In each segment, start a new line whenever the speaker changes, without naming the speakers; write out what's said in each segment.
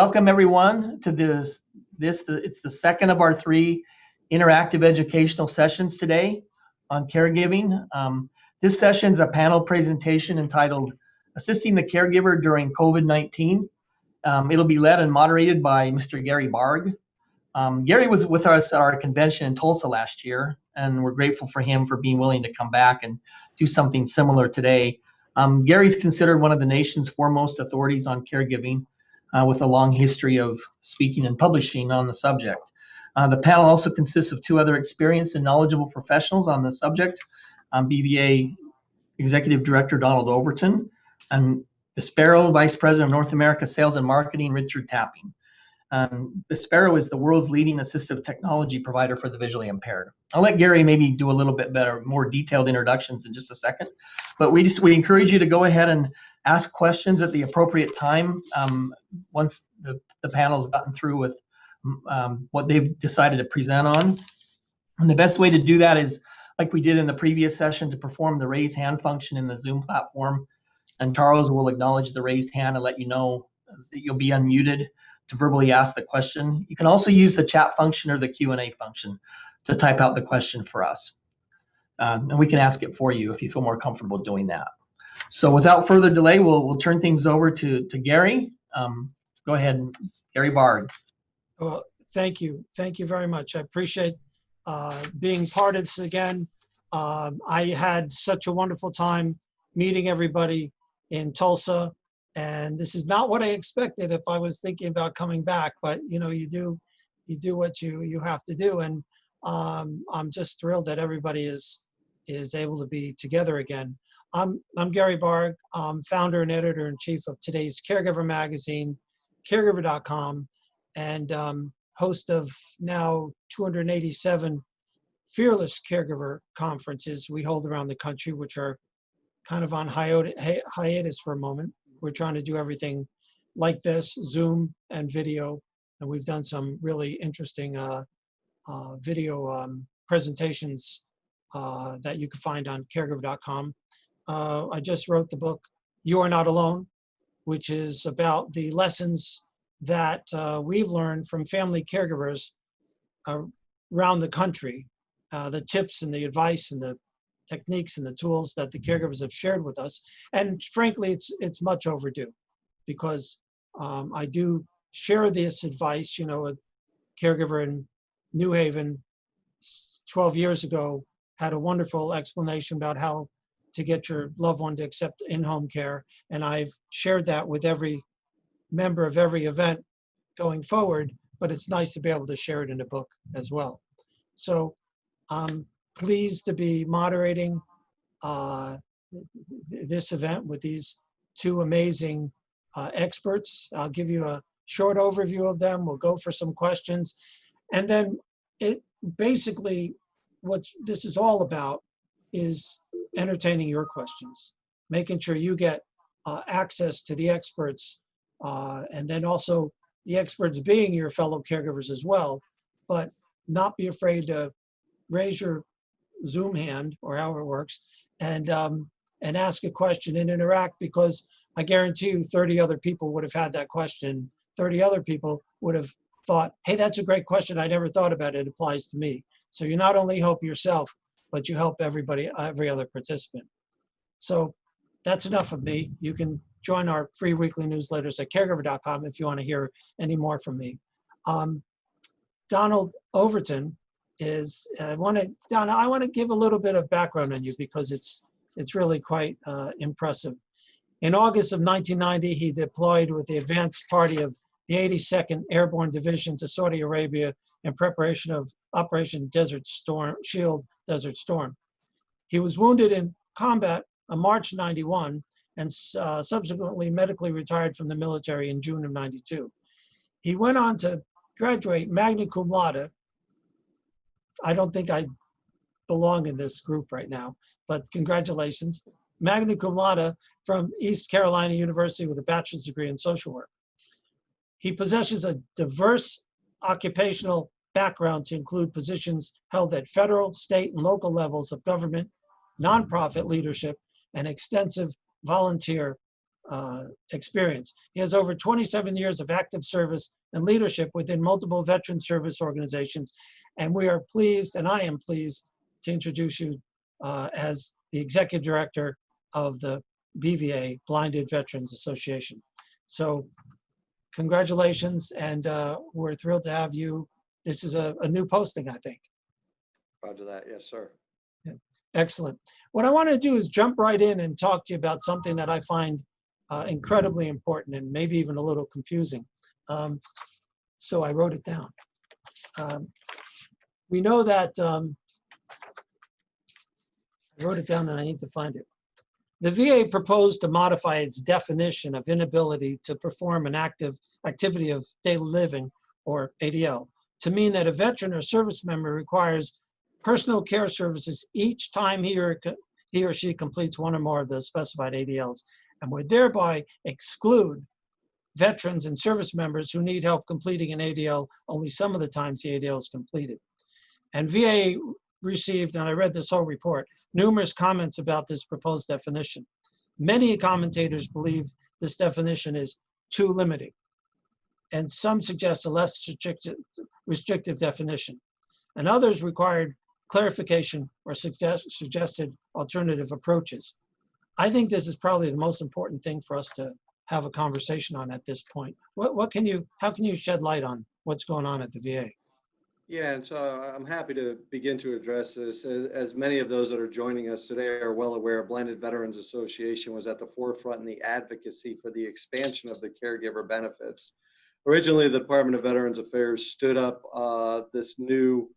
Welcome everyone to it's the second of our three interactive educational sessions today on caregiving. This session is a panel presentation entitled Assisting the Caregiver During COVID-19. It'll be led and moderated by Mr. Gary Barg. Gary was with us at our convention in Tulsa last year, and we're grateful for him for being willing to come back and do something similar today. Gary's considered one of the nation's foremost authorities on caregiving, with a long history of speaking and publishing on the subject. The panel also consists of two other experienced and knowledgeable professionals on the subject, BVA Executive Director Donald Overton and Vispero Vice President of North America Sales and Marketing Richard Tapping. Vispero is the world's leading assistive technology provider for the visually impaired. I'll let Gary maybe do a little bit better, more detailed introductions in just a second, but we encourage you to go ahead and ask questions at the appropriate time once the panel's gotten through with what they've decided to present on. And the best way to do that is, like we did in the previous session, to perform the raise hand function in the Zoom platform. And Charles will acknowledge the raised hand and let you know that you'll be unmuted to verbally ask the question. You can also use the chat function or the Q&A function to type out the question for us. And we can ask it for you if you feel more comfortable doing that. So without further delay, we'll turn things over to Gary. Go ahead, Gary Barg.
Well, thank you. Thank you very much. I appreciate being part of this again. I had such a wonderful time meeting everybody in Tulsa, and this is not what I expected if I was thinking about coming back, but you know, you do what you have to do, and I'm just thrilled that everybody is able to be together again. I'm Gary Barg. I'm founder and editor-in-chief of today's Caregiver magazine, Caregiver.com, and host of now 287 Fearless Caregiver conferences we hold around the country, which are kind of on hiatus for a moment. We're trying to do everything like this, Zoom and video, and we've done some really interesting video presentations that you can find on Caregiver.com. I just wrote the book, You Are Not Alone, which is about the lessons that we've learned from family caregivers around the country, the tips and the advice and the techniques and the tools that the caregivers have shared with us. And frankly, it's much overdue, because I do share this advice. You know, a caregiver in New Haven 12 years ago had a wonderful explanation about how to get your loved one to accept in-home care. And I've shared that with every member of every event going forward, but it's nice to be able to share it in a book as well. So I'm pleased to be moderating this event with these two amazing experts. I'll give you a short overview of them. We'll go for some questions. And then basically what this is all about is entertaining your questions, making sure you get access to the experts, and then also the experts being your fellow caregivers as well, but not be afraid to raise your Zoom hand, or however it works, and ask a question and interact, because I guarantee you 30 other people would have had that question. 30 other people would have thought, hey, that's a great question. I never thought about it. It applies to me. So you not only help yourself, but you help everybody, every other participant. So that's enough of me. You can join our free weekly newsletters at caregiver.com if you want to hear any more from me. Donald Overton is, I want to give a little bit of background on you, because it's really quite impressive. In August of 1990, he deployed with the advance party of the 82nd Airborne Division to Saudi Arabia in preparation of Operation Desert Storm, Shield Desert Storm. He was wounded in combat on March 91 and subsequently medically retired from the military in June of 92. He went on to graduate magna cum laude. I don't think I belong in this group right now, but congratulations. Magna cum laude from East Carolina University with a bachelor's degree in social work. He possesses a diverse occupational background to include positions held at federal, state, and local levels of government, nonprofit leadership, and extensive volunteer experience. He has over 27 years of active service and leadership within multiple veteran service organizations. And we are pleased, and I am pleased, to introduce you as the Executive Director of the BVA, Blinded Veterans Association. So congratulations, and we're thrilled to have you. This is a new posting, I think.
Roger that. Yes, sir.
Yeah. Excellent. What I want to do is jump right in and talk to you about something that I find incredibly important and maybe even a little confusing. So I wrote it down. We know that, I wrote it down and I need to find it. The VA proposed to modify its definition of inability to perform an activity of daily living, or ADL, to mean that a veteran or service member requires personal care services each time he or she completes one or more of the specified ADLs, and would thereby exclude veterans and service members who need help completing an ADL only some of the times the ADL is completed. And VA received, and I read this whole report, numerous comments about this proposed definition. Many commentators believe this definition is too limiting, and some suggest a less restrictive definition, and others required clarification or suggested alternative approaches. I think this is probably the most important thing for us to have a conversation on at this point. How can you shed light on what's going on at the VA?
Yeah, and so I'm happy to begin to address this. As many of those that are joining us today are well aware, Blinded Veterans Association was at the forefront in the advocacy for the expansion of the caregiver benefits. Originally, the Department of Veterans Affairs stood up this new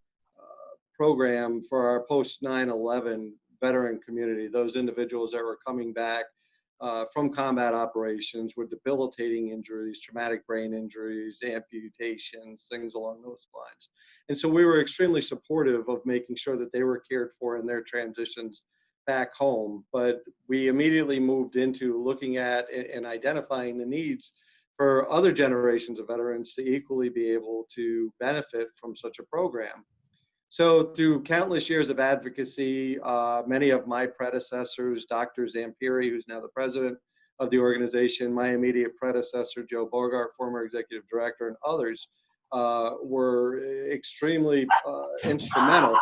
program for our post 9/11 veteran community, those individuals that were coming back from combat operations with debilitating injuries, traumatic brain injuries, amputations, things along those lines. And so we were extremely supportive of making sure that they were cared for in their transitions back home. But we immediately moved into looking at and identifying the needs for other generations of veterans to equally be able to benefit from such a program. So through countless years of advocacy, many of my predecessors, Dr. Zampiri, who's now the president of the organization, my immediate predecessor, Joe Bogart, former executive director, and others were extremely instrumental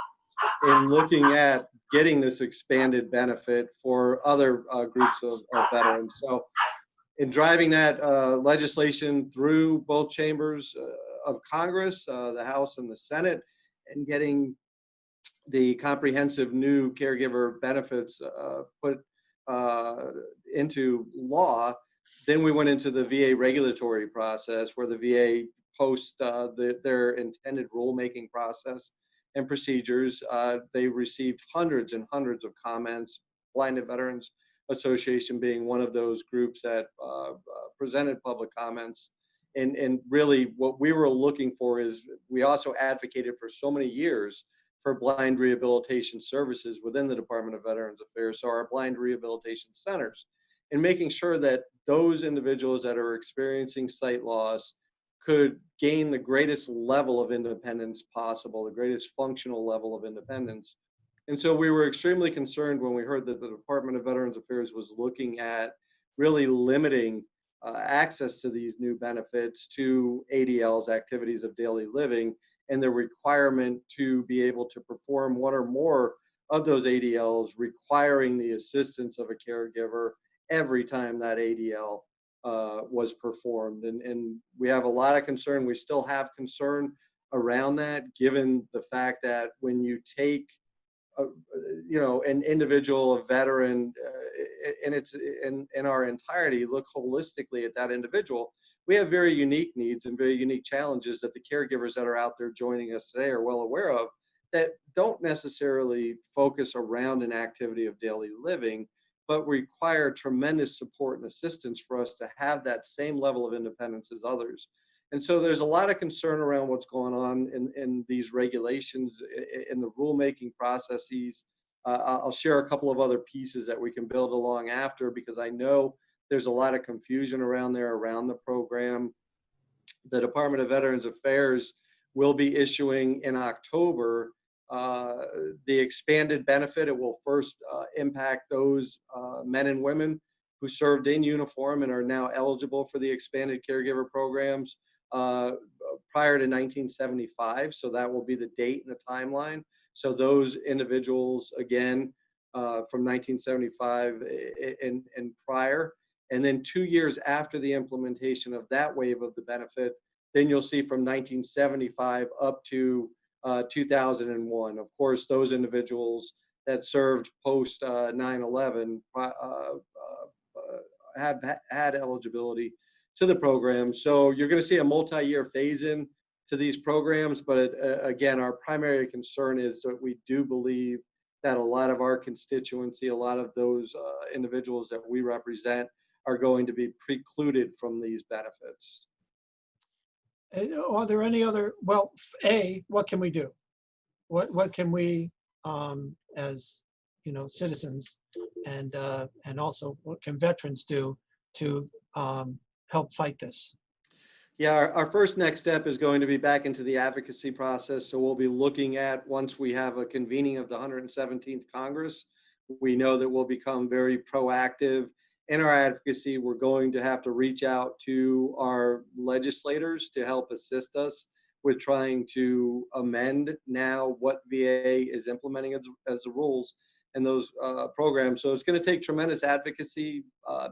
in looking at getting this expanded benefit for other groups of veterans. So in driving that legislation through both chambers of Congress, the House and the Senate, and getting the comprehensive new caregiver benefits put into law, then we went into the VA regulatory process, where the VA post their intended rulemaking process and procedures. They received hundreds and hundreds of comments, Blinded Veterans Association being one of those groups that presented public comments. And really what we were looking for is, we also advocated for so many years for blind rehabilitation services within the Department of Veterans Affairs, so our blind rehabilitation centers, and making sure that those individuals that are experiencing sight loss could gain the greatest level of independence possible, the greatest functional level of independence. And so we were extremely concerned when we heard that the Department of Veterans Affairs was looking at really limiting access to these new benefits to ADLs, activities of daily living, and the requirement to be able to perform one or more of those ADLs, requiring the assistance of a caregiver every time that ADL was performed. And we have a lot of concern. We still have concern around that, given the fact that when you take an individual, a veteran, and it's in our entirety, look holistically at that individual, we have very unique needs and very unique challenges that the caregivers that are out there joining us today are well aware of, that don't necessarily focus around an activity of daily living, but require tremendous support and assistance for us to have that same level of independence as others. And so there's a lot of concern around what's going on in these regulations, in the rulemaking processes. I'll share a couple of other pieces that we can build along after, because I know there's a lot of confusion around there around the program. The Department of Veterans Affairs will be issuing in October the expanded benefit. It will first impact those men and women who served in uniform and are now eligible for the expanded caregiver programs prior to 1975. So that will be the date and the timeline. So those individuals, again, from 1975 and prior, and then 2 years after the implementation of that wave of the benefit, then you'll see from 1975 up to 2001. Of course, those individuals that served post 9/11 have had eligibility to the program. So you're going to see a multi-year phase-in to these programs. But again, our primary concern is that we do believe that a lot of our constituency, a lot of those individuals that we represent are going to be precluded from these benefits.
Are there any other, well, A, what can we do? What can we, as citizens, and also what can veterans do to help fight this?
Yeah, our first next step is going to be back into the advocacy process. So we'll be looking at, once we have a convening of the 117th Congress, we know that we'll become very proactive in our advocacy. We're going to have to reach out to our legislators to help assist us with trying to amend now what VA is implementing as the rules in those programs. So it's going to take tremendous advocacy.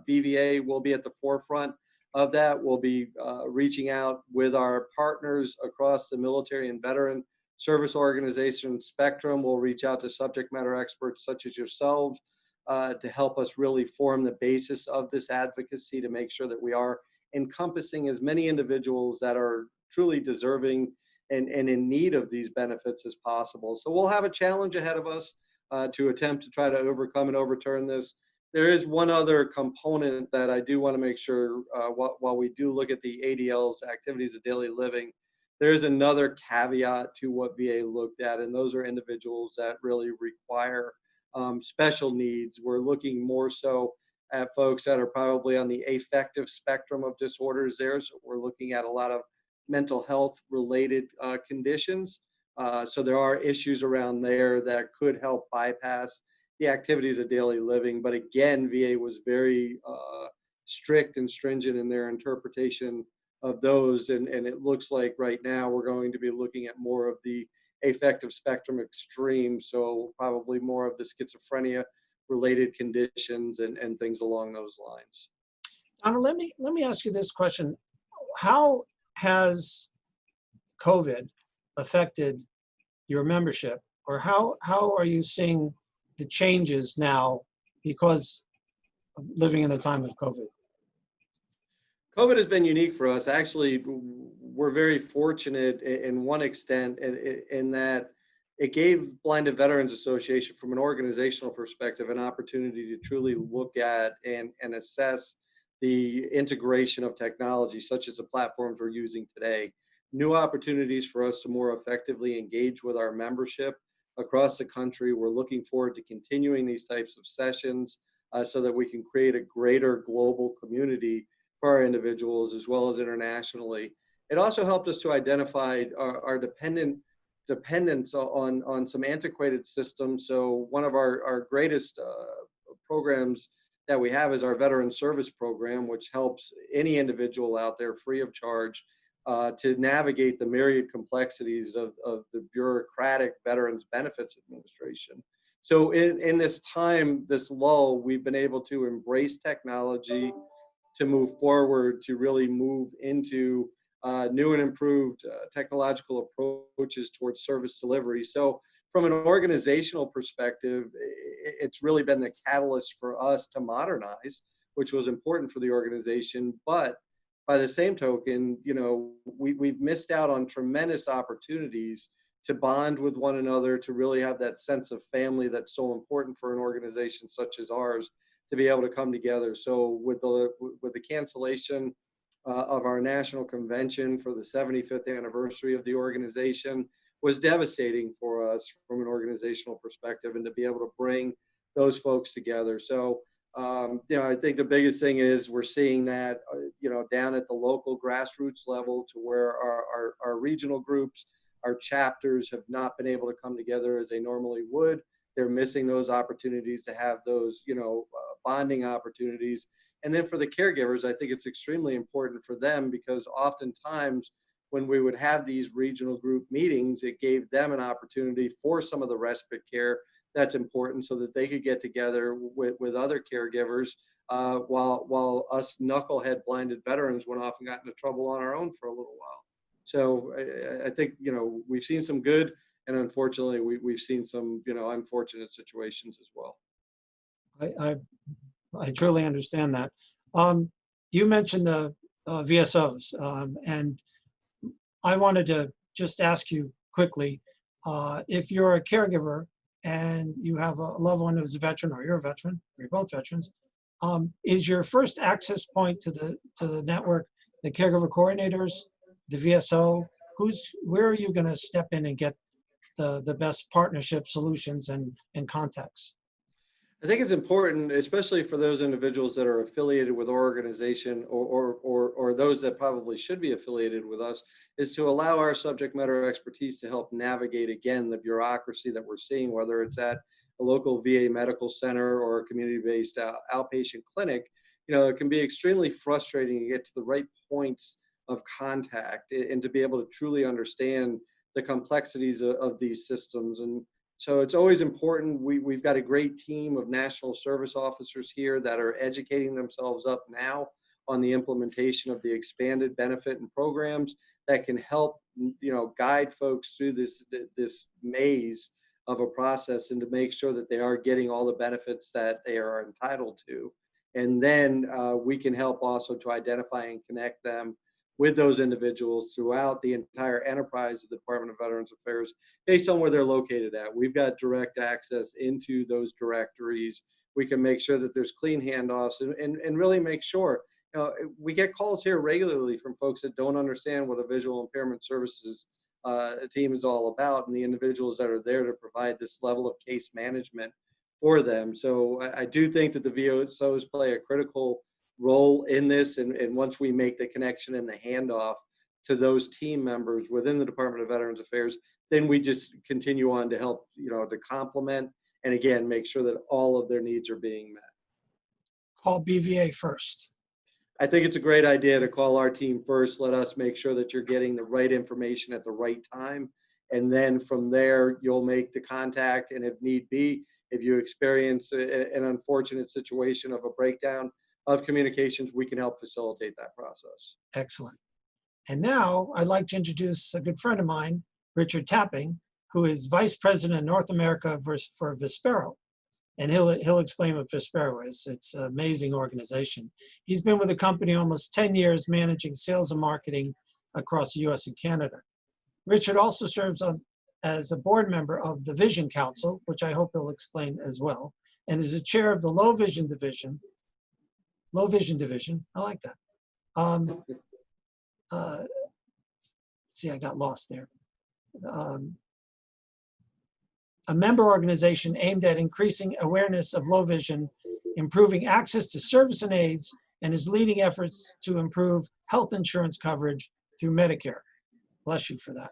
BVA will be at the forefront of that. We'll be reaching out with our partners across the military and veteran service organization spectrum. We'll reach out to subject matter experts such as yourselves to help us really form the basis of this advocacy to make sure that we are encompassing as many individuals that are truly deserving and in need of these benefits as possible. So we'll have a challenge ahead of us to attempt to try to overcome and overturn this. There is one other component that I do want to make sure while we do look at the ADL's activities of daily living, there is another caveat to what VA looked at, and those are individuals that really require special needs. We're looking more so at folks that are probably on the affective spectrum of disorders there. So we're looking at a lot of mental health related conditions. So there are issues around there that could help bypass the activities of daily living. But again, VA was very strict and stringent in their interpretation of those. And it looks like right now we're going to be looking at more of the affective spectrum extreme. So probably more of the schizophrenia related conditions and things along those lines.
Donna, let me ask you this question. How has COVID affected your membership, or how are you seeing the changes now because of living in the time of COVID?
COVID has been unique for us. Actually, we're very fortunate in one extent in that it gave Blinded Veterans Association, from an organizational perspective, an opportunity to truly look at and assess the integration of technology, such as the platforms we're using today. New opportunities for us to more effectively engage with our membership across the country. We're looking forward to continuing these types of sessions so that we can create a greater global community for our individuals as well as internationally. It also helped us to identify our dependence on some antiquated systems. So one of our greatest programs that we have is our Veteran Service Program, which helps any individual out there free of charge to navigate the myriad complexities of the bureaucratic Veterans Benefits Administration. So in this time, this lull, we've been able to embrace technology to move forward, to really move into new and improved technological approaches towards service delivery. So from an organizational perspective, it's really been the catalyst for us to modernize, which was important for the organization. But by the same token, we've missed out on tremendous opportunities to bond with one another, to really have that sense of family that's so important for an organization such as ours, to be able to come together. So with the cancellation of our national convention for the 75th anniversary of the organization was devastating for us from an organizational perspective, and to be able to bring those folks together. So, I think the biggest thing is we're seeing that, down at the local grassroots level, to where our regional groups, our chapters have not been able to come together as they normally would. they're missing those opportunities to have those, bonding opportunities. And then for the caregivers, I think it's extremely important for them because oftentimes when we would have these regional group meetings, it gave them an opportunity for some of the respite care that's important so that they could get together with other caregivers while us knucklehead blinded veterans went off and got into trouble on our own for a little while. So I think, we've seen some good, and unfortunately we've seen some, unfortunate situations as well.
I truly understand that. You mentioned the VSOs, and I wanted to just ask you quickly, if you're a caregiver and you have a loved one who's a veteran, or you're a veteran, or you're both veterans, is your first access point to the network the caregiver coordinators, the VSO? Where are you going to step in and get the best partnership solutions and contacts?
I think it's important, especially for those individuals that are affiliated with our organization or those that probably should be affiliated with us, is to allow our subject matter expertise to help navigate, again, the bureaucracy that we're seeing, whether it's at a local VA medical center or a community-based outpatient clinic. It can be extremely frustrating to get to the right points of contact and to be able to truly understand the complexities of these systems. And so it's always important. We've got a great team of national service officers here that are educating themselves up now on the implementation of the expanded benefit and programs that can help, guide folks through this maze of a process and to make sure that they are getting all the benefits that they are entitled to. And then we can help also to identify and connect them with those individuals throughout the entire enterprise of the Department of Veterans Affairs based on where they're located at. We've got direct access into those directories. We can make sure that there's clean handoffs and really make sure, we get calls here regularly from folks that don't understand what a visual impairment services team is all about and the individuals that are there to provide this level of case management for them. So I do think that the VSOs play a critical role in this, and once we make the connection and the handoff to those team members within the Department of Veterans Affairs, then we just continue on to help, to complement and again make sure that all of their needs are being met.
Call BVA first.
I think it's a great idea to call our team first. Let us make sure that you're getting the right information at the right time, and then from there you'll make the contact, and if need be, if you experience an unfortunate situation of a breakdown of communications, we can help facilitate that process.
Excellent. And now I'd like to introduce a good friend of mine, Richard Tapping, who is Vice President of North America for Vispero. And he'll explain what Vispero is. It's an amazing organization. He's been with the company almost 10 years, managing sales and marketing across the US and Canada. Richard also serves as a board member of the Vision Council, which I hope he'll explain as well, and is the chair of the Low Vision Division, I like that. See, I got lost there. A member organization aimed at increasing awareness of low vision, improving access to service and aids, and is leading efforts to improve health insurance coverage through Medicare. Bless you for that.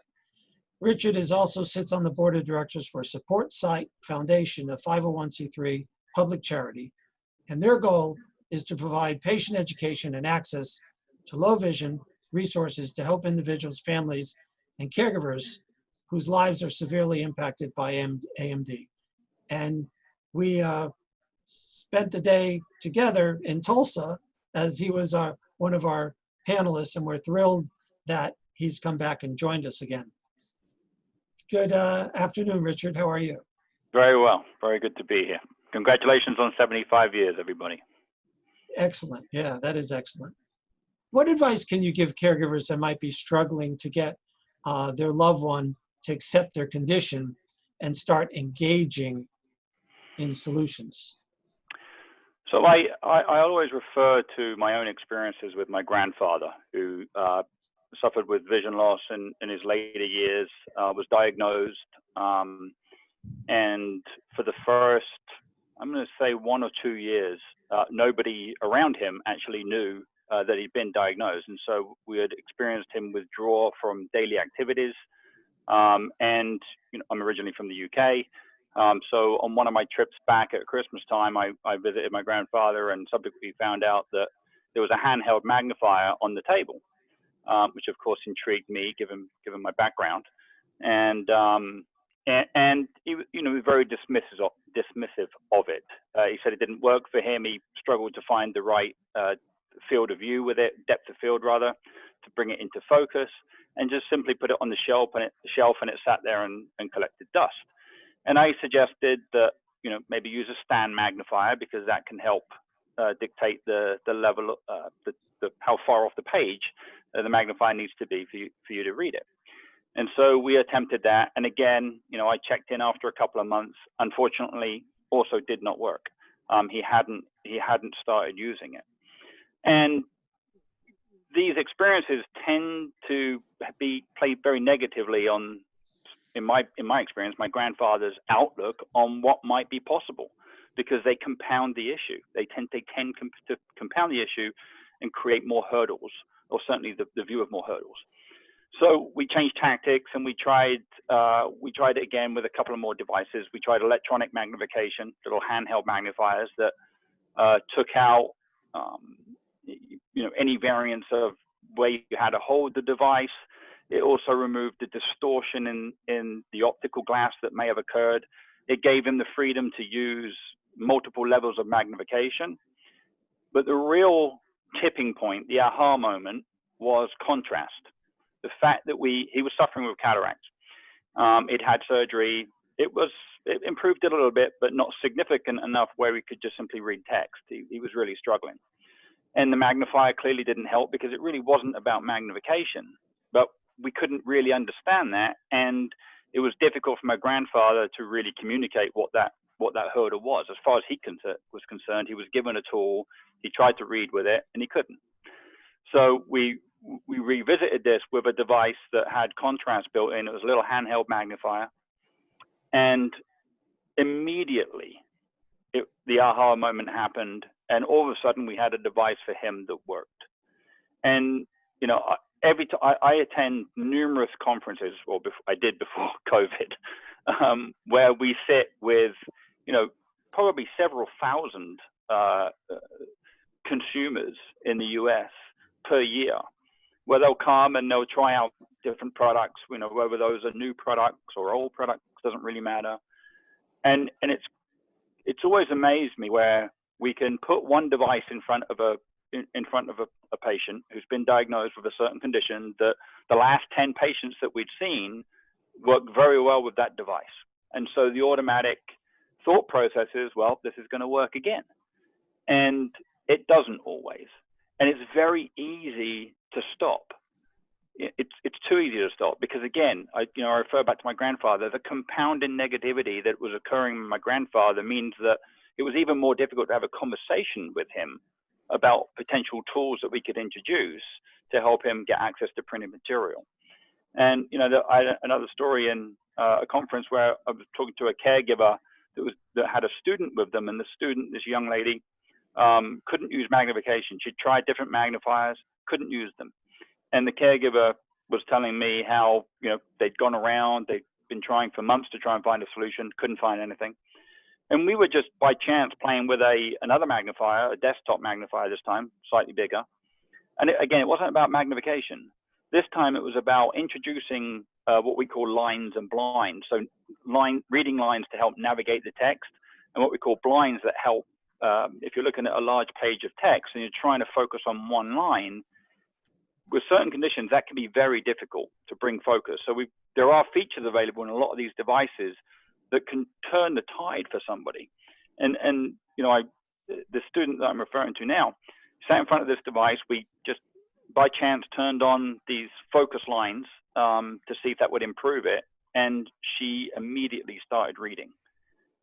Richard also sits on the board of directors for Support Sight Foundation, a 501c3 public charity, and their goal is to provide patient education and access to low vision resources to help individuals, families, and caregivers whose lives are severely impacted by AMD. And we spent the day together in Tulsa as he was one of our panelists, and we're thrilled that he's come back and joined us again. Good afternoon, Richard. How are you?
Very well. Very good to be here. Congratulations on 75 years, everybody.
Excellent. Yeah, that is excellent. What advice can you give caregivers that might be struggling to get their loved one to accept their condition and start engaging in solutions?
So I always refer to my own experiences with my grandfather, who suffered with vision loss in his later years, was diagnosed, and for the first, I'm going to say 1 or 2 years, nobody around him actually knew that he'd been diagnosed. And so we had experienced him withdraw from daily activities. And I'm originally from the UK. So on one of my trips back at Christmas time, I visited my grandfather and subsequently found out that there was a handheld magnifier on the table, which of course intrigued me given my background. And he, was very dismissive of it. He said it didn't work for him. He struggled to find the right field of view with it, depth of field rather, to bring it into focus, and just simply put it on the shelf and it sat there and collected dust. And I suggested that maybe use a stand magnifier, because that can help dictate the level, how far off the page the magnifier needs to be for you to read it. And so we attempted that. And again, I checked in after a couple of months. Unfortunately, also did not work. He hadn't started using it. And these experiences tend to play very negatively on, in my experience, my grandfather's outlook on what might be possible, because they compound the issue. They tend to compound the issue and create more hurdles, or certainly the view of more hurdles. So we changed tactics, and we tried it again with a couple of more devices. We tried electronic magnification, little handheld magnifiers that took out any variance of where you had to hold the device. It also removed the distortion in the optical glass that may have occurred. It gave him the freedom to use multiple levels of magnification. But the real tipping point, the aha moment, was contrast. The fact that he was suffering with cataracts. It had surgery. It improved it a little bit, but not significant enough where he could just simply read text. He was really struggling. And the magnifier clearly didn't help, because it really wasn't about magnification. But we couldn't really understand that, and it was difficult for my grandfather to really communicate what that hurdle was. As far as he was concerned, he was given a tool, he tried to read with it, and he couldn't. So we revisited this with a device that had contrast built in. It was a little handheld magnifier, and immediately the aha moment happened, and all of a sudden we had a device for him that worked. And every time I attend numerous conferences, or I did before COVID, where we sit with probably several thousand consumers in the US per year, where they'll come and they'll try out different products, whether those are new products or old products, doesn't really matter. And it's always amazed me where we can put one device in front of a patient who's been diagnosed with a certain condition, that the last 10 patients that we'd seen worked very well with that device. And so the automatic thought process is, well, this is going to work again. And it doesn't always. And it's very easy to stop. It's too easy to stop, because again, I refer back to my grandfather. The compounding negativity that was occurring with my grandfather means that it was even more difficult to have a conversation with him about potential tools that we could introduce to help him get access to printed material. And I had another story in a conference where I was talking to a caregiver that had a student with them, and the student, this young lady, couldn't use magnification. She'd tried different magnifiers, couldn't use them. And the caregiver was telling me how they'd gone around, they'd been trying for months to try and find a solution, couldn't find anything. And we were just by chance playing with another magnifier, a desktop magnifier this time, slightly bigger. And again, it wasn't about magnification. This time it was about introducing what we call lines and blinds. So reading lines to help navigate the text, and what we call blinds that help, if you're looking at a large page of text and you're trying to focus on one line, with certain conditions, that can be very difficult to bring focus. So there are features available in a lot of these devices that can turn the tide for somebody. And the student that I'm referring to now sat in front of this device. We just by chance turned on these focus lines to see if that would improve it, and she immediately started reading.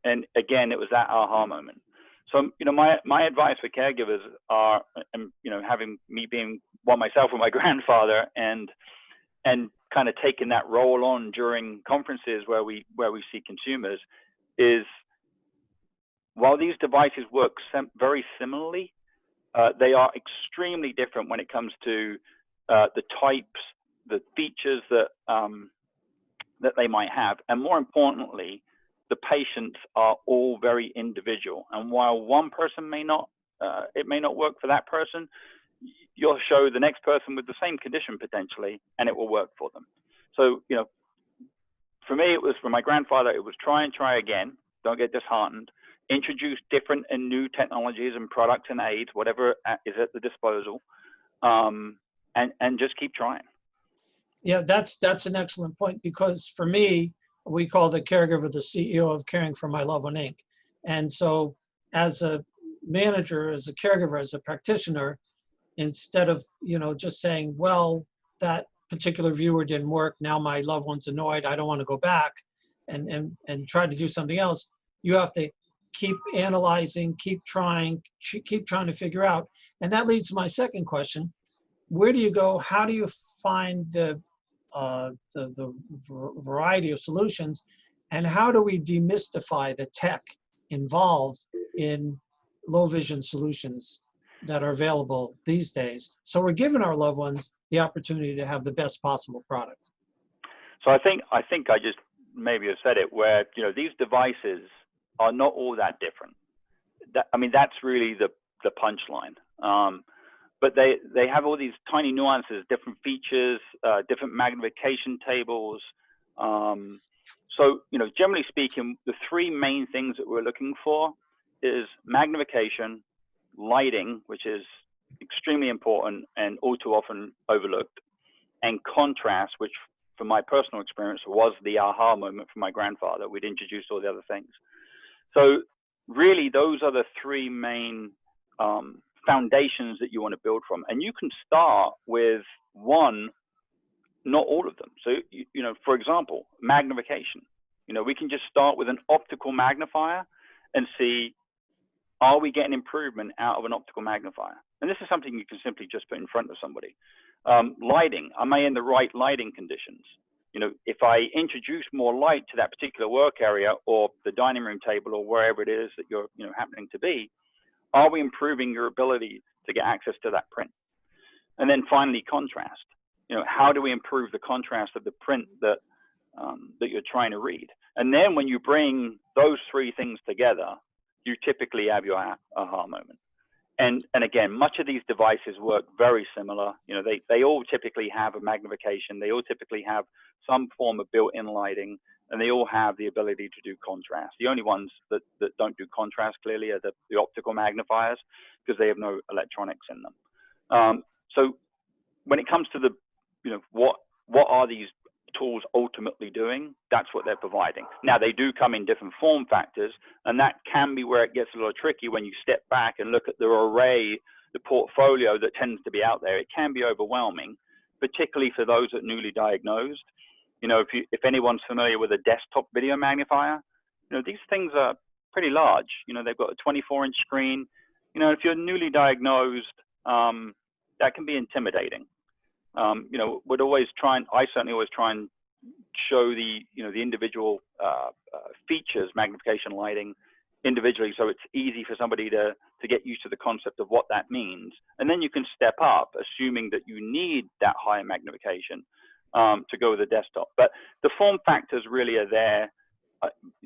And again, it was that aha moment. So my advice for caregivers are, having me being one myself with my grandfather, and kind of taking that role on during conferences where we see consumers, is while these devices work very similarly, they are extremely different when it comes to the types, the features that they might have, and more importantly, the patients are all very individual. And while one person may not, it may not work for that person, you'll show the next person with the same condition potentially, and it will work for them. So, you know, for me, it was, for my grandfather, it was try and try again. Don't get disheartened. Introduce different and new technologies and products and aids, whatever is at the disposal, and just keep trying.
Yeah, that's an excellent point, because for me, we call the caregiver the CEO of Caring for My Loved One, Inc. And so as a manager, as a caregiver, as a practitioner, instead of, you know, just saying, well, that particular viewer didn't work, now my loved one's annoyed, I don't want to go back and try to do something else, you have to keep analyzing, keep trying to figure out. And that leads to my second question. Where do you go? How do you find the variety of solutions, and how do we demystify the tech involved in low vision solutions that are available these days, so we're giving our loved ones the opportunity to have the best possible product?
So I think I just maybe have said it, where, you know, these devices are not all that different. I mean, that's really the punchline. But they have all these tiny nuances, different features, different magnification tables. So, you know, generally speaking, the three main things that we're looking for is magnification, lighting, which is extremely important and all too often overlooked, and contrast, which from my personal experience was the aha moment for my grandfather. We'd introduced all the other things. So really, those are the three main foundations that you want to build from. And you can start with one, not all of them. So, you know, for example, magnification. You know, we can just start with an optical magnifier and see, are we getting improvement out of an optical magnifier? And this is something you can simply just put in front of somebody. Lighting, am I in the right lighting conditions? You know, if I introduce more light to that particular work area or the dining room table or wherever it is that you're, you know, happening to be, are we improving your ability to get access to that print? And then finally, contrast. You know, how do we improve the contrast of the print that that you're trying to read? And then when you bring those three things together, you typically have your aha moment. And again, much of these devices work very similar. You know, they all typically have a magnification. They all typically have some form of built-in lighting, and they all have the ability to do contrast. The only ones that don't do contrast clearly are the optical magnifiers, because they have no electronics in them. So when it comes to the, you know, what are these tools ultimately doing, that's what they're providing. Now, they do come in different form factors, and that can be where it gets a little tricky when you step back and look at the array, the portfolio that tends to be out there. It can be overwhelming, particularly for those that are newly diagnosed. You know, if anyone's familiar with a desktop video magnifier, you know, these things are pretty large. You know, they've got a 24-inch screen. You know, if you're newly diagnosed, that can be intimidating. You know, I certainly always try and show the, you know, the individual features, magnification, lighting individually, so it's easy for somebody to get used to the concept of what that means. And then you can step up, assuming that you need that higher magnification to go with the desktop. But the form factors really are there.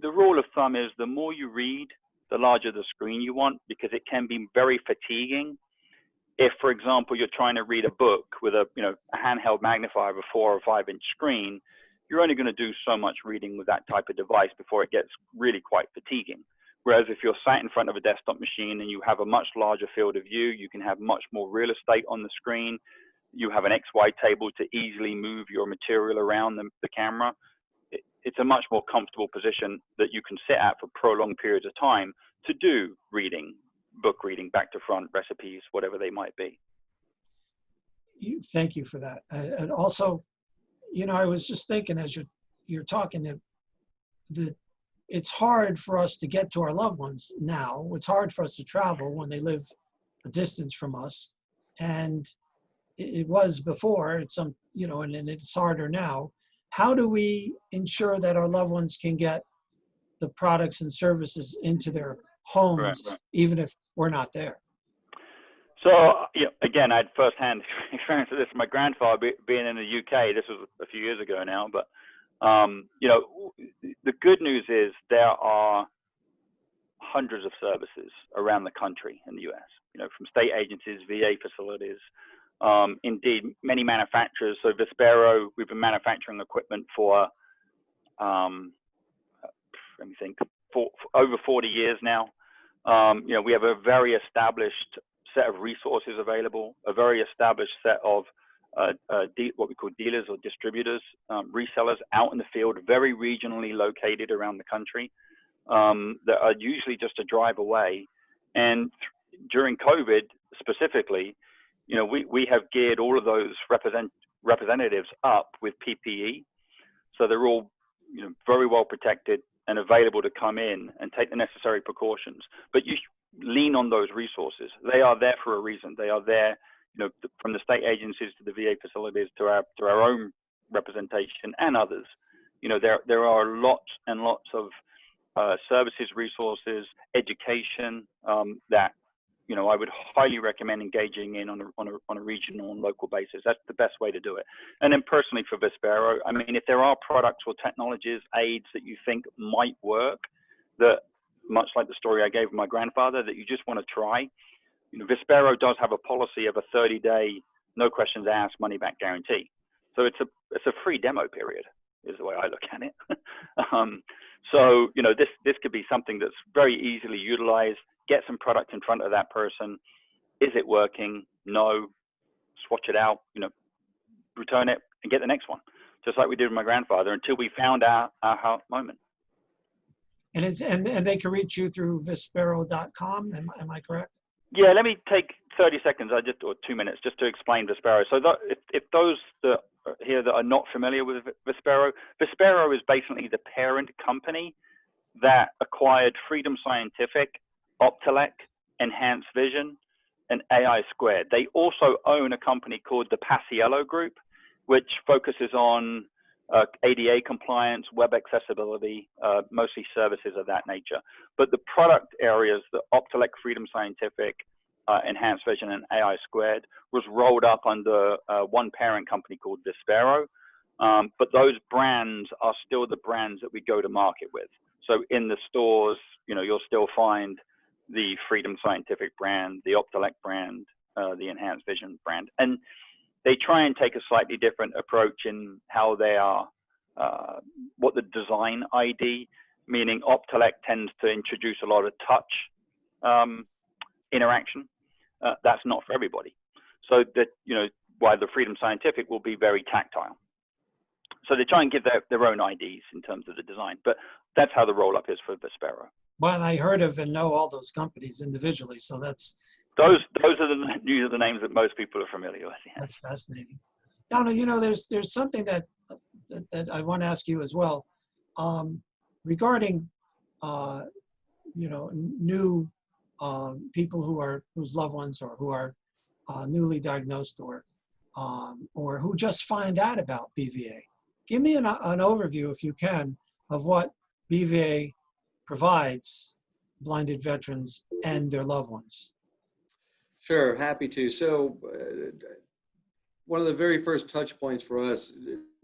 The rule of thumb is the more you read, the larger the screen you want, because it can be very fatiguing. If, for example, you're trying to read a book with a, you know, a handheld magnifier of a 4 or 5-inch screen, you're only going to do so much reading with that type of device before it gets really quite fatiguing. Whereas if you're sat in front of a desktop machine and you have a much larger field of view, you can have much more real estate on the screen. You have an XY table to easily move your material around the camera. It's a much more comfortable position that you can sit at for prolonged periods of time to do reading, book reading, back to front, recipes, whatever they might be.
Thank you for that. And also, you know, I was just thinking as you're talking that it's hard for us to get to our loved ones now. It's hard for us to travel when they live a distance from us, and it was before. It's you know, and it's harder now. How do we ensure that our loved ones can get the products and services into their homes, right, even if we're not there?
So, you know, again, I had firsthand experience of this. My grandfather being in the UK, this was a few years ago now, but You know, the good news is there are hundreds of services around the country in the US, you know, from state agencies, VA facilities, indeed many manufacturers. So Vispero, we've been manufacturing equipment for, let me think, for over 40 years now. You know, we have a very established set of resources available, a very established set of what we call dealers or distributors, resellers out in the field, very regionally located around the country, that are usually just a drive away. And during COVID specifically, you know, we have geared all of those representatives up with PPE. So they're all, you know, very well protected and available to come in and take the necessary precautions. But you lean on those resources. They are there for a reason. They are there, you know, from the state agencies to the VA facilities to our own representation and others. You know, there are lots and lots of services, resources, education that, you know, I would highly recommend engaging in on a regional and local basis. That's the best way to do it. And then personally for Vispero, I mean, if there are products or technologies, aids that you think might work, that much like the story I gave of my grandfather, that you just want to try, you know, Vispero does have a policy of a 30-day, no questions asked, money back guarantee. So it's a free demo period, is the way I look at it. So, you know, this could be something that's very easily utilized. Get some product in front of that person. Is it working? No. Swatch it out, you know, return it and get the next one. Just like we did with my grandfather until we found our aha moment.
And they can reach you through Vispero.com. Am I correct?
Yeah, let me take 30 seconds, or 2 minutes, just to explain Vispero. So if those that are here that are not familiar with Vispero, Vispero is basically the parent company that acquired Freedom Scientific, Optelec, Enhanced Vision, and AI Squared. They also own a company called the Paciello Group, which focuses on ADA compliance, web accessibility, mostly services of that nature. But the product areas, the Optelec, Freedom Scientific, Enhanced Vision, and AI Squared, was rolled up under one parent company called Vispero. But those brands are still the brands that we go to market with. So in the stores, you know, you'll still find the Freedom Scientific brand, the Optelec brand, the Enhanced Vision brand. And they try and take a slightly different approach in how they are, what the design ID, meaning Optelec tends to introduce a lot of touch interaction. That's not for everybody. So that, you know, why the Freedom Scientific will be very tactile. So they try and give their own IDs in terms of the design, but that's how the roll-up is for Vispero.
Well, I heard of and know all those companies individually, so that's
those are the names that most people are familiar with. Yeah.
That's fascinating. Donna, you know, there's something that I want to ask you as well, regarding you know, new people whose loved ones or who are newly diagnosed or who just find out about BVA. Give me an overview, if you can, of what BVA provides blinded veterans and their loved ones.
Sure, happy to. So one of the very first touch points for us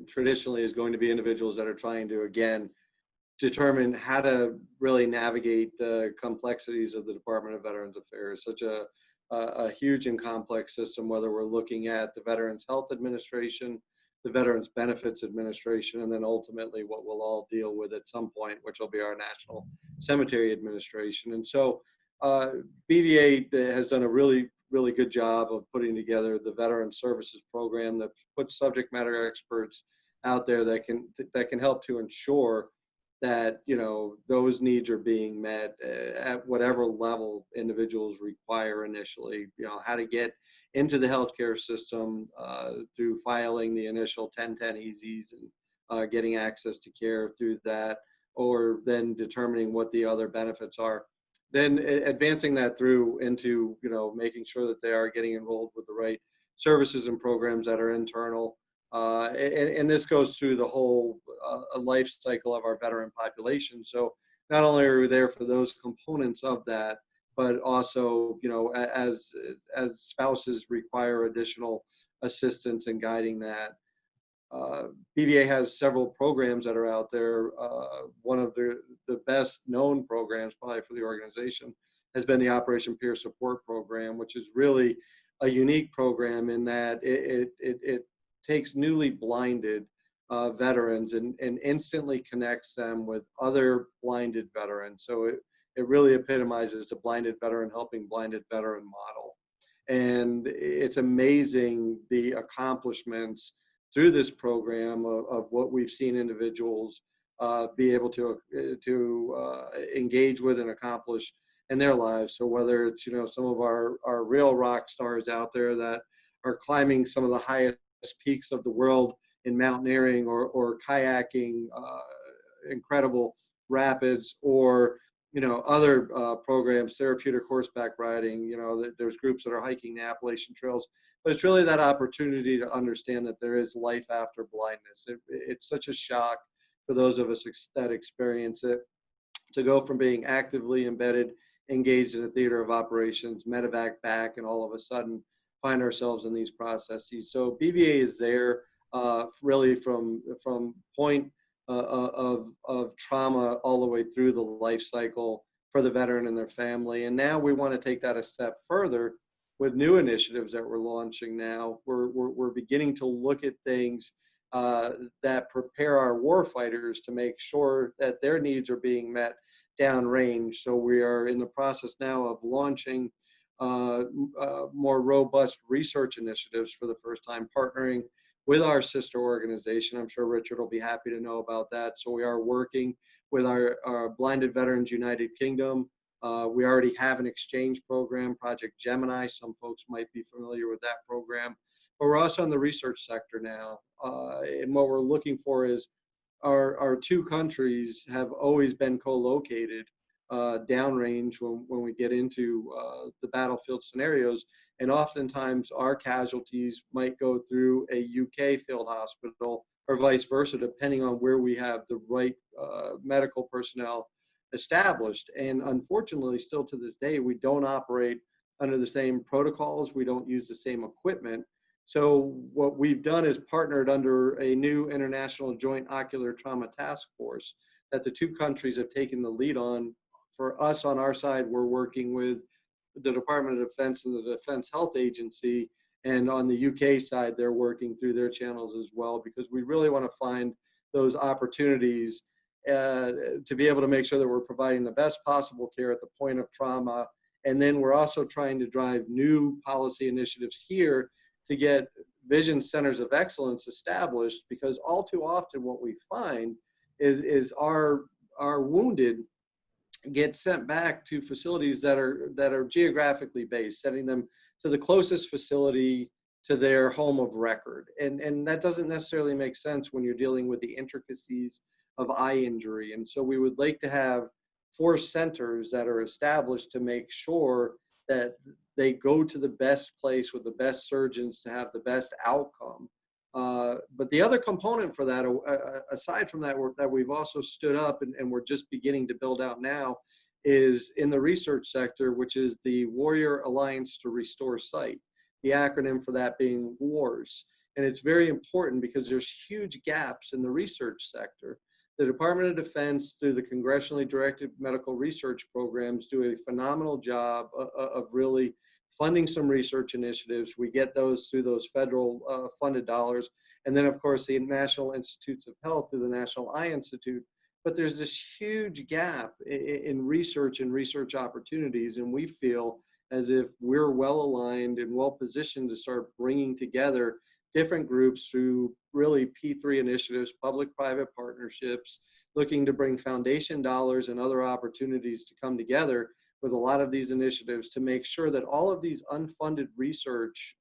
traditionally is going to be individuals that are trying to, again, determine how to really navigate the complexities of the Department of Veterans Affairs, such a huge and complex system, whether we're looking at the Veterans Health Administration, the Veterans Benefits Administration, and then ultimately what we'll all deal with at some point, which will be our National Cemetery Administration. And so BVA has done a really good job of putting together the Veteran Services Program that puts subject matter experts out there that can help to ensure that, you know, those needs are being met at whatever level individuals require initially. You know, how to get into the healthcare system through filing the initial 1010 EZs and getting access to care through that, or then determining what the other benefits are. Then advancing that through into, you know, making sure that they are getting enrolled with the right services and programs that are internal. And this goes through the whole life cycle of our veteran population. So not only are we there for those components of that, but also, you know, as spouses require additional assistance in guiding that. BVA has several programs that are out there. One of the best known programs probably for the organization has been the Operation Peer Support Program, which is really a unique program in that it takes newly blinded veterans and instantly connects them with other blinded veterans. So it really epitomizes the blinded veteran helping blinded veteran model. And it's amazing the accomplishments through this program of what we've seen individuals be able to engage with and accomplish in their lives. So whether it's, some of our real rock stars out there that are climbing some of the highest peaks of the world in mountaineering or kayaking, incredible rapids, or other programs, therapeutic horseback riding. There's groups that are hiking the Appalachian trails, but it's really that opportunity to understand that there is life after blindness. It's such a shock for those of us that experience it, to go from being actively embedded, engaged in a theater of operations, medevac back, and all of a sudden find ourselves in these processes. So BVA is there really from point of trauma all the way through the life cycle for the veteran and their family. And now we want to take that a step further with new initiatives that we're launching now. We're beginning to look at things that prepare our warfighters to make sure that their needs are being met downrange. So we are in the process now of launching more robust research initiatives for the first time, partnering with our sister organization. I'm sure Richard will be happy to know about that. So we are working with our Blinded Veterans United Kingdom. We already have an exchange program, Project Gemini. Some folks might be familiar with that program. But we're also in the research sector now. And what we're looking for is our two countries have always been co-located downrange when we get into the battlefield scenarios. And oftentimes our casualties might go through a UK field hospital or vice versa, depending on where we have the right medical personnel established. And unfortunately, still to this day, we don't operate under the same protocols. We don't use the same equipment. So what we've done is partnered under a new international joint ocular trauma task force that the two countries have taken the lead on. For us on our side, we're working with the Department of Defense and the Defense Health Agency. And on the UK side, they're working through their channels as well, because we really want to find those opportunities to be able to make sure that we're providing the best possible care at the point of trauma. And then we're also trying to drive new policy initiatives here to get vision centers of excellence established, because all too often what we find is our wounded get sent back to facilities that are geographically based, sending them to the closest facility to their home of record. And that doesn't necessarily make sense when you're dealing with the intricacies of eye injury. And so we would like to have 4 centers that are established to make sure that they go to the best place with the best surgeons to have the best outcome. But the other component for that, aside from that, that we've also stood up and we're just beginning to build out now, is in the research sector, which is the Warrior Alliance to Restore Sight, the acronym for that being WARS. And it's very important because there's huge gaps in the research sector. The Department of Defense, through the congressionally directed medical research programs, do a phenomenal job of really funding some research initiatives. We get those through those federal funded dollars. And then, of course, the National Institutes of Health through the National Eye Institute. But there's this huge gap in research and research opportunities. And we feel as if we're well aligned and well positioned to start bringing together different groups through really P3 initiatives, public-private partnerships, looking to bring foundation dollars and other opportunities to come together with a lot of these initiatives to make sure that all of these unfunded research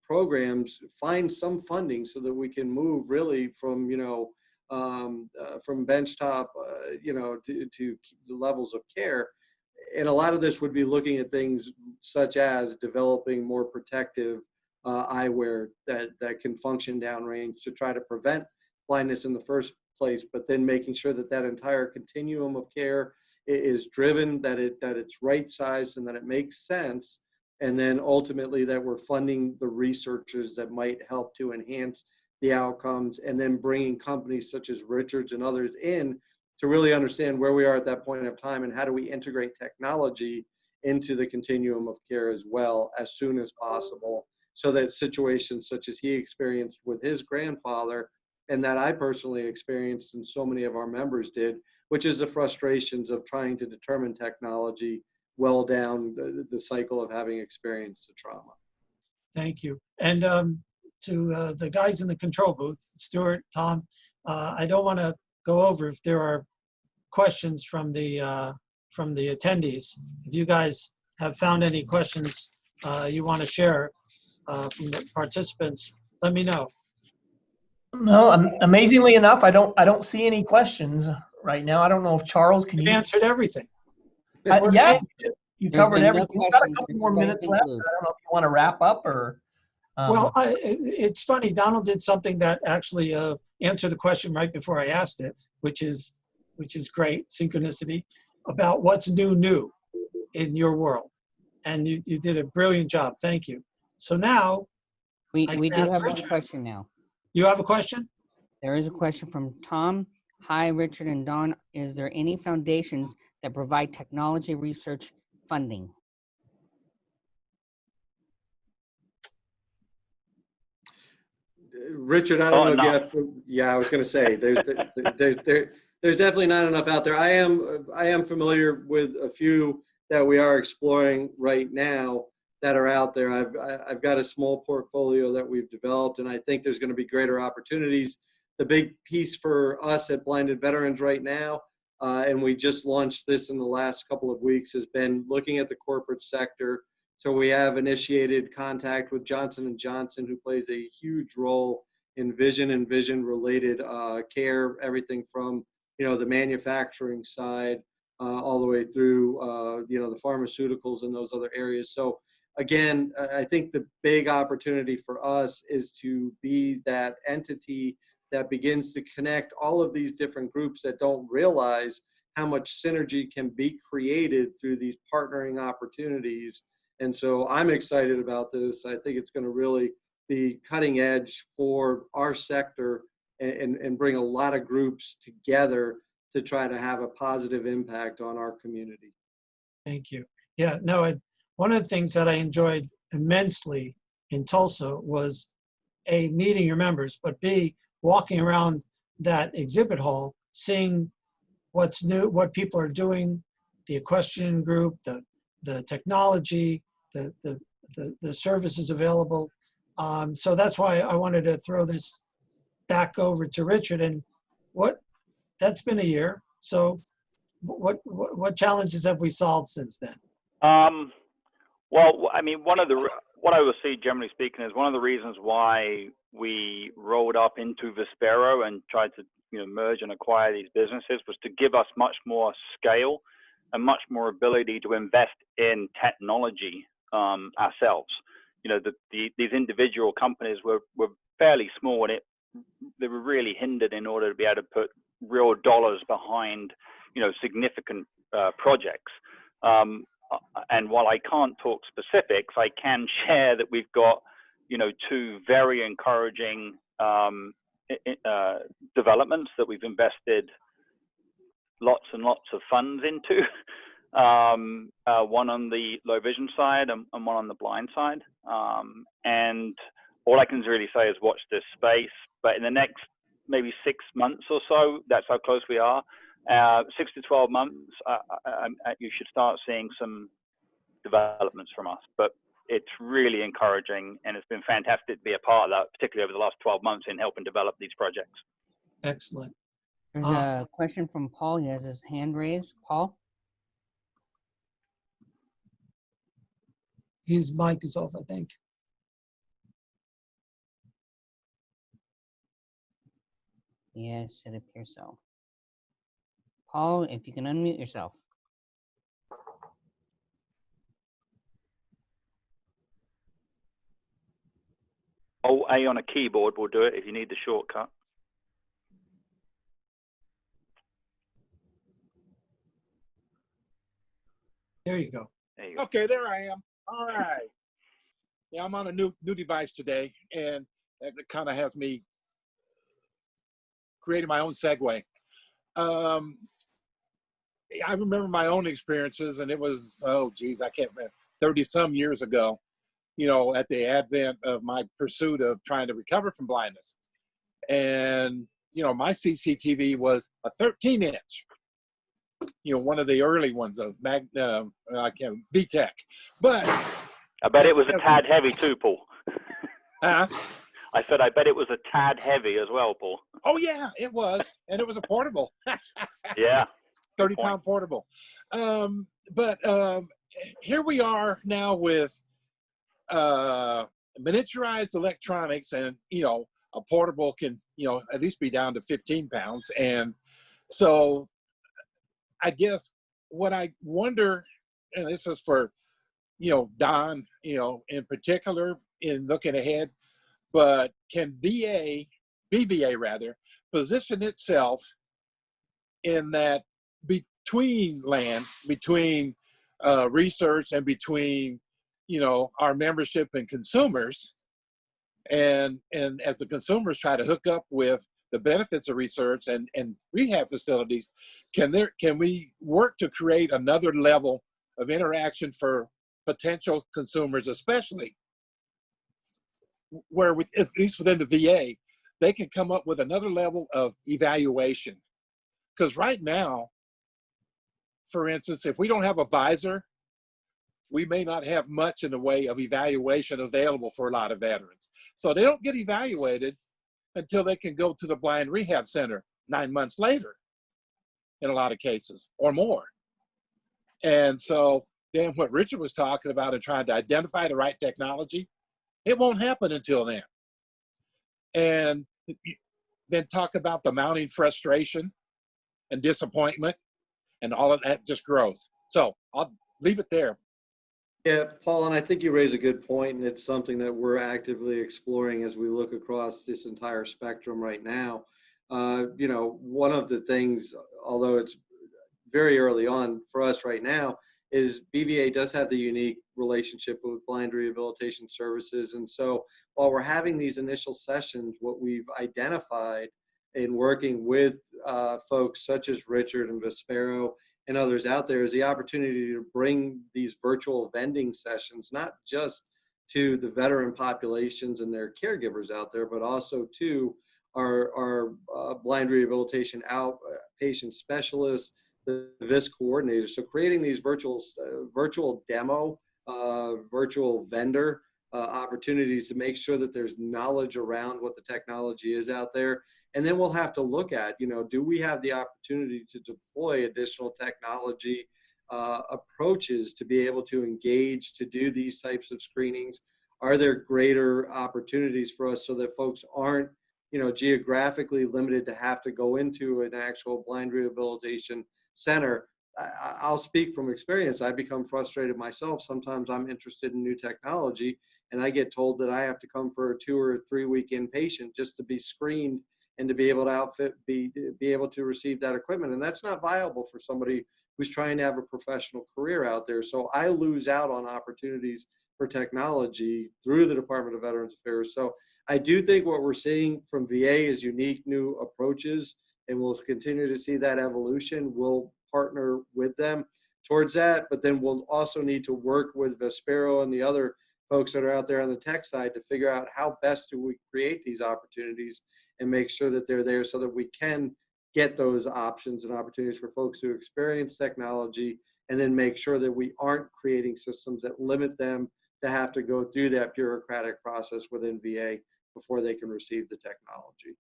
programs find some funding so that we can move really from, from benchtop, to the levels of care. And a lot of this would be looking at things such as developing more protective eyewear that can function downrange to try to prevent blindness in the first place, but then making sure that that entire continuum of care is driven, that it's right sized and that it makes sense and then ultimately that we're funding the researchers that might help to enhance the outcomes, and then bringing companies such as Richards and others in to really understand where we are at that point of time and how do we integrate technology into the continuum of care as well as soon as possible, so that situations such as he experienced with his grandfather and that I personally experienced and so many of our members did, which is the frustrations of trying to determine technology well down the cycle of having experienced the trauma.
Thank you. And to the guys in the control booth, Stuart, Tom, I don't want to go over if there are questions from the attendees. If you guys have found any questions you want to share from the participants, let me know.
No, amazingly enough, I don't see any questions right now. I don't know if Charles, can
You
you?
answered everything.
Yeah, you
There's
covered
been no
everything. We've got a
questions.
couple more
Everybody's
minutes
been
left. I
glued.
don't know if you want to wrap up or.
Well, it's funny. Donald did something that actually answered the question right before I asked it, which is great synchronicity about what's new in your world, and you did a brilliant job. Thank you. So now
We
I
do
can ask
have one
Richard.
question now.
You have a question?
There is a question from Tom. Hi, Richard and Don. Is there any foundations that provide technology research funding?
Richard, I don't know if you
no.
have, yeah, I was going to say, there's definitely not enough out there. I am familiar with a few that we are exploring right now that are out there. I've got a small portfolio that we've developed, and I think there's going to be greater opportunities. The big piece for us at Blinded Veterans right now, and we just launched this in the last couple of weeks, has been looking at the corporate sector. So we have initiated contact with Johnson & Johnson, who plays a huge role in vision and vision-related care, everything from, the manufacturing side all the way through, the pharmaceuticals and those other areas. So again, I think the big opportunity for us is to be that entity that begins to connect all of these different groups that don't realize how much synergy can be created through these partnering opportunities. And so I'm excited about this. I think it's going to really be cutting edge for our sector and bring a lot of groups together to try to have a positive impact on our community.
Thank you. Yeah, no, one of the things that I enjoyed immensely in Tulsa was A, meeting your members, but B, walking around that exhibit hall, seeing what's new, what people are doing, the equestrian group, the technology, the services available. So that's why I wanted to throw this back over to Richard. And that's been a year. So what challenges have we solved since then?
Well, I mean, what I would say, generally speaking, is one of the reasons why we rolled up into Vispero and tried to, merge and acquire these businesses was to give us much more scale and much more ability to invest in technology ourselves. These individual companies were fairly small, and they were really hindered in order to be able to put real dollars behind, significant projects. And while I can't talk specifics, I can share that we've got, two very encouraging developments that we've invested lots and lots of funds into. One on the low vision side and one on the blind side. And all I can really say is watch this space. But in the next maybe 6 months or so, that's how close we are. 6 to 12 months, you should start seeing some developments from us. But it's really encouraging, and it's been fantastic to be a part of that, particularly over the last 12 months in helping develop these projects.
Excellent.
There's a question from Paul. He has his hand raised. Paul?
His mic is off, I think.
Yes, it appears so. Paul, if you can unmute yourself.
Alt-A on a keyboard will do it if you need the shortcut.
There you go.
There you go.
Okay, there I am. All right. Yeah, I'm on a new device today, and it kind of has me creating my own segue. I remember my own experiences, and it was, oh geez, I can't remember, 30 some years ago, you know, at the advent of my pursuit of trying to recover from blindness. And, you know, my CCTV was a 13-inch, you know, one of the early ones of VTech. But
I bet it was a tad heavy too, Paul.
uh,
I said, I bet it was a tad heavy as well, Paul.
oh yeah, it was. And it was a portable.
Yeah.
30-pound portable. But here we are now with miniaturized electronics, and, you know, a portable can, you know, at least be down to 15 pounds. And so I guess what I wonder, and this is for, you know, Don, you know, in particular, in looking ahead, but can BVA rather, position itself in that between research and between, you know, our membership and consumers, and as the consumers try to hook up with the benefits of research and rehab facilities, can we work to create another level of interaction for potential consumers, especially where, at least within the VA, they can come up with another level of evaluation? Because right now, for instance, if we don't have a visor, we may not have much in the way of evaluation available for a lot of veterans. So they don't get evaluated until they can go to the blind rehab center 9 months later, in a lot of cases, or more. And so then what Richard was talking about and trying to identify the right technology, it won't happen until then. And then talk about the mounting frustration and disappointment, and all of that just grows. So I'll leave it there.
Yeah, Paul, and I think you raise a good point, and it's something that we're actively exploring as we look across this entire spectrum right now. You know, one of the things, although it's very early on for us right now, is BVA does have the unique relationship with Blind Rehabilitation Services. And so while we're having these initial sessions, what we've identified in working with folks such as Richard and Vispero and others out there is the opportunity to bring these virtual vending sessions, not just to the veteran populations and their caregivers out there, but also to our blind rehabilitation outpatient specialists, the VIS coordinators. So creating these virtual demo, virtual vendor opportunities to make sure that there's knowledge around what the technology is out there. And then we'll have to look at, you know, do we have the opportunity to deploy additional technology approaches to be able to engage, to do these types of screenings? Are there greater opportunities for us so that folks aren't, you know, geographically limited to have to go into an actual blind rehabilitation center? I'll speak from experience. I become frustrated myself. Sometimes I'm interested in new technology and I get told that I have to come for a 2 or 3 week inpatient just to be screened and to be able to be able to receive that equipment. And that's not viable for somebody who's trying to have a professional career out there. So I lose out on opportunities for technology through the Department of Veterans Affairs. So I do think what we're seeing from VA is unique new approaches, and we'll continue to see that evolution. We'll partner with them towards that, but then we'll also need to work with Vispero and the other folks that are out there on the tech side to figure out how best do we create these opportunities and make sure that they're there so that we can get those options and opportunities for folks who experience technology, and then make sure that we aren't creating systems that limit them to have to go through that bureaucratic process within VA before they can receive the technology.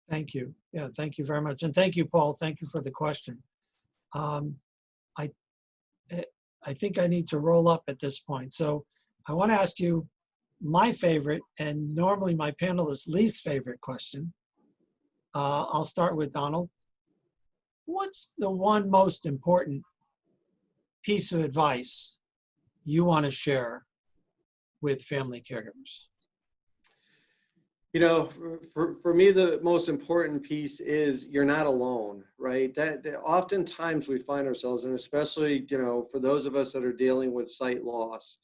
Thank you. Yeah, thank you very much. And thank you, Paul. Thank you for the question. I think I need to roll up at this point. So I want to ask you my favorite, and normally my panelists' least favorite question. I'll start with Donald. What's the one most important piece of advice you want to share with family caregivers?
You know, for me, the most important piece is you're not alone, right? That oftentimes we find ourselves, and especially, you know, for those of us that are dealing with sight loss,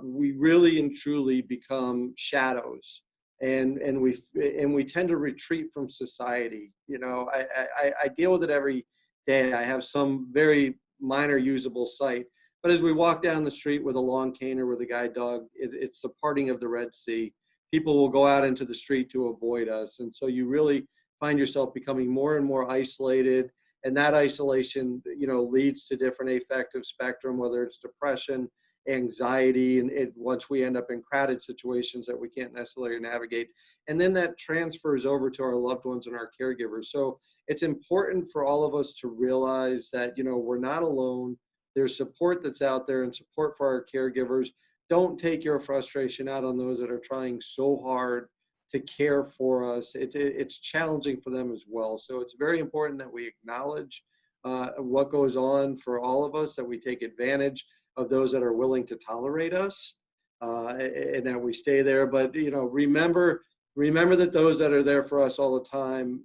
we really and truly become shadows, and we tend to retreat from society. You know, I deal with it every day. I have some very minor usable sight, but as we walk down the street with a long cane or with a guide dog, it's the parting of the Red Sea. People will go out into the street to avoid us. And so you really find yourself becoming more and more isolated. And that isolation, you know, leads to different affective spectrum, whether it's depression, anxiety, and once we end up in crowded situations that we can't necessarily navigate. And then that transfers over to our loved ones and our caregivers. So it's important for all of us to realize that, you know, we're not alone. There's support that's out there and support for our caregivers. Don't take your frustration out on those that are trying so hard to care for us. It's challenging for them as well. So it's very important that we acknowledge what goes on for all of us, that we take advantage of those that are willing to tolerate us, and that we stay there. But, you know, remember that those that are there for us all the time,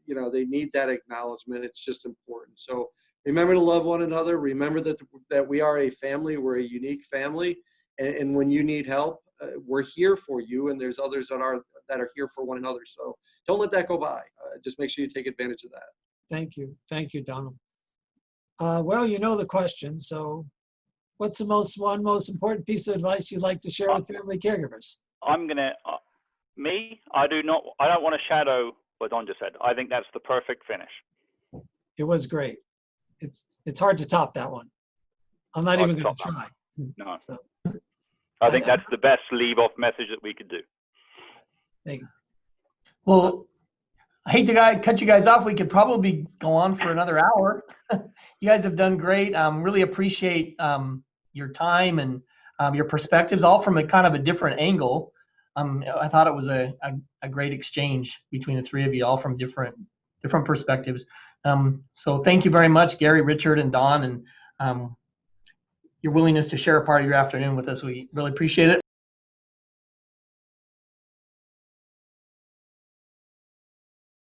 you know, they need that acknowledgement. It's just important. So remember to love one another. Remember that we are a family. We're a unique family. And when you need help, we're here for you, and there's others that are here for one another. So don't let that go by. Just make sure you take advantage of that.
Thank you, Donald. Well, you know the question. So, what's the most important piece of advice you'd like to share with family caregivers?
I'm gonna I don't want to shadow what Don just said. I think that's the perfect finish.
It was great. It's hard to top that one. I'm not even going to try.
No.
So,
I think that's the best leave-off message that we could do.
thank you.
Well, I hate to cut you guys off. We could probably go on for another hour. You guys have done great. Really appreciate your time and your perspectives, all from a kind of a different angle. I thought it was a great exchange between the three of you, all from different perspectives. So thank you very much, Gary, Richard, and Don, and your willingness to share a part of your afternoon with us. We really appreciate it.